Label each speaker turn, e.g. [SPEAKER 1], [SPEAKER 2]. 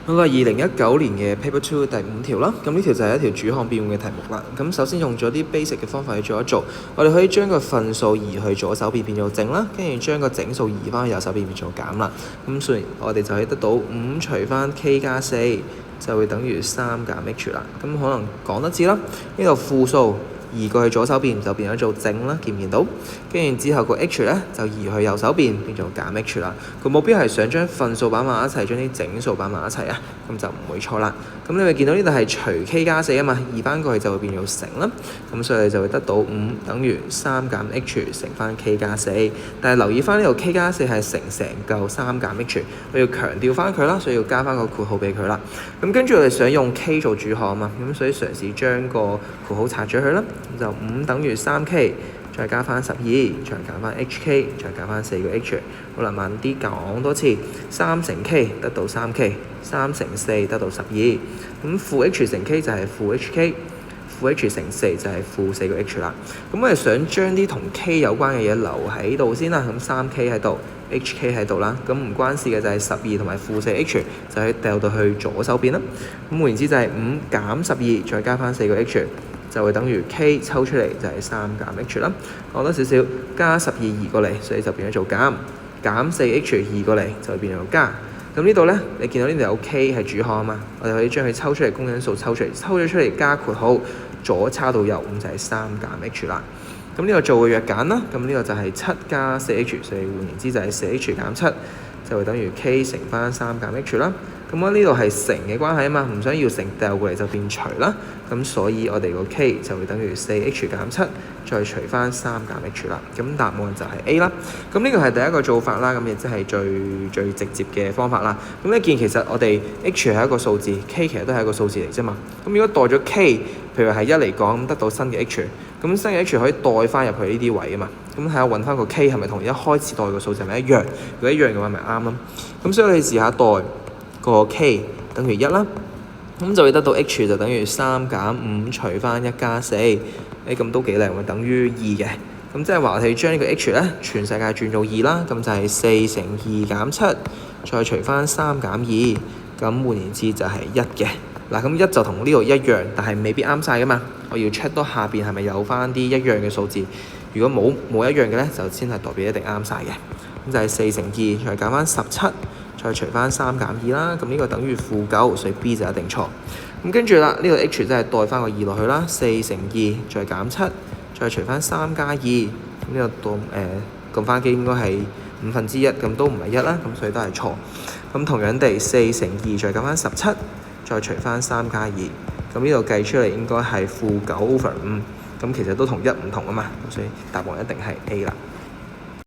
[SPEAKER 1] 嗰個係2019年嘅 Paper 2第5條啦，咁呢條就係一條主項變換嘅題目啦。咁首先用咗啲 basic 嘅方法去做一做，我哋可以將個分數移去左手邊變做正啦，跟住將個整數移翻去右手邊變做減啦。咁所以我哋就可以得到5除翻 k 加4就會等於3減 h 啦。咁可能講得知啦，呢個負數移過去左手邊就變咗做正啦，見唔見到？跟住之後個 h 咧就移去右手邊變做減 h 啦。個目標係想將分數擺埋一齊，將啲整數擺埋一齊啊，咁就唔會錯啦。咁你咪見到呢度係除 k 加4啊嘛，移翻過去就會變做乘啦。咁所以你就會得到5等於3減 h 乘翻 k 加4。但係留意翻呢度 k 加4係乘成嚿3減 h， 我要強調翻佢啦，所以要加翻個括號俾佢啦。咁跟住我哋想用 k 做主項啊嘛，咁所以嘗試將個括號拆咗佢啦。咁就5等於3k， 再加翻12，再減翻 hk， 再減翻4個 h。好啦，慢啲講多次，3乘 k 得到 3k，3乘4得到12。咁負 h 乘 k 就係負 hk， 負 h 乘4就係負4個 h 啦。咁我哋想將啲同 k 有關嘅嘢留喺度先啦。咁 3k 喺度 ，hk 喺度啦。咁唔關事嘅就係12同埋負4 h 就可以掉到去左手邊啦。咁換言之就係5減12，再加翻4個 h。就會等於 k 抽出嚟就係3減 h 啦。講多少少，加12移過嚟，所以就變咗做減。減4h 移過嚟就會變咗做加。咁呢度咧，你見到呢度有 k 係主項啊嘛，我哋可以將佢抽出嚟，公因數抽出嚟，抽咗出嚟加括號，左抄到右，咁就係3減 h 啦。咁呢個做個弱簡啦，咁呢個就係7加4h，所以換言之就係4h 減7，就會等於 k 乘翻3減 h 啦。咁我呢度係乘嘅關係啊嘛，唔想要乘掉過嚟就變除啦。咁所以我哋個 k 就會等於 4h 減7，再除翻3減 h 啦。咁答案就係 A 啦。咁呢個係第一個做法啦，咁亦即係最直接嘅方法啦。咁你見其實我哋 h 係一個數字 ，k 其實都係一個數字嚟啫嘛。咁如果代咗 k，譬如係1嚟講，咁得到新嘅 h， 咁新嘅 h 可以代翻入去呢啲位啊嘛。咁睇下揾翻個 k 係咪同一開始代個數字係咪一樣？如果一樣嘅話，咪啱咯。咁所以你試下代個 k 等於1啦，咁就會得到 h 就等於3減5除翻1加4，咁都幾靚喎，等於2嘅。咁即係話我哋將呢個 h 咧全世界轉做2啦，咁就係4乘2減7，再除翻3減2，咁換言之就係1嘅。嗱，咁1就同呢度一樣，但係未必啱晒噶嘛。我要 check 多下邊係咪有翻啲一樣嘅數字。如果冇一樣嘅咧，就先係代表一定啱晒嘅。咁就係4乘2再減翻17。再除翻3減2啦，咁呢個等於-9，所以 B 就一定錯。咁跟住啦，呢個 h 真係代翻個2落去啦，4乘2再減7，再除翻3加2，咁呢個撳翻機應該係1/5，咁都唔係1啦，咁所以都係錯。咁同樣地，4乘2再減翻17，再除翻3加2，咁呢度計出嚟應該係-9/5，咁其實都同1唔同啊嘛，所以答案一定係 A 啦。